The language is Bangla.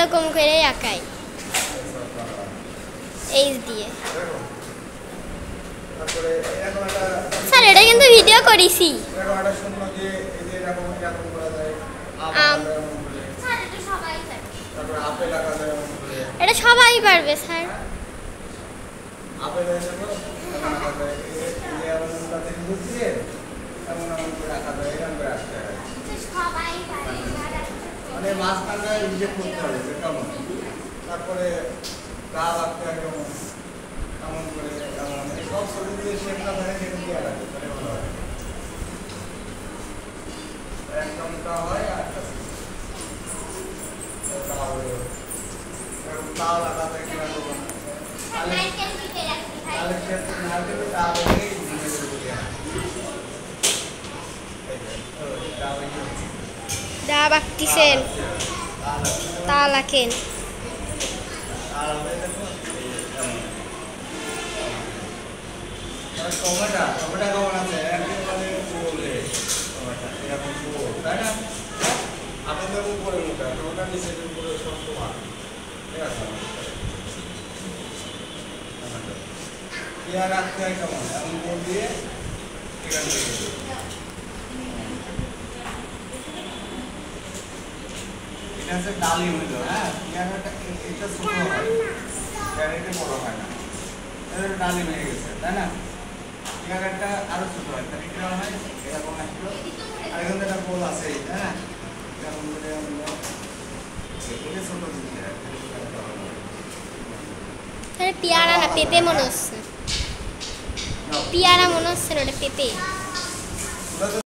এরকম করে আঁকাই এইচ দিয়ে। স্যার এটা কিন্তু ভিডিও করেছি। এটা সবাই পারবে স্যার। তারপরে গা রাখতে একদম এমন করে সব ছবি দিয়ে শেপটা ধরে কেটে দিয়ে রাখে তাহলে ভালো হয়। একদমটা হয় আর তাও লাগাতে কিনা করবো তাহলে ক্ষেত্রে না দেবে তা হলেই ভেঙে দেবে দা বাকতিছেন তা লাকেন টমেটো কেমন আছে একেবারে বলে টমেটো এরকম গোল তাই না? আপনাদের উপরে মোটা টমেটো নিচের উপরে সব সমান ঠিক আছে। পেঁয়াজ রাখতে হয় কেমন এমন গোল দিয়ে এখান থেকে এটা হচ্ছে ডালি হইল। হ্যাঁ পেঁয়াজটা এটা ছোট হয় এটা বড় হয় না, এটা ডালি হয়ে গেছে তাই না? পেঁয়াজটা আরো ছোট হয় তাহলে কি হয় এরকম আসলো আর এখানে একটা গোল আছে তাই না? এরকম করে আমরা এটা ছোট দিতে হয় স্যার পেয়ারা না পেঁপে মনে হচ্ছে, পেয়ারা মনে হচ্ছে না, ওটা পেঁপে।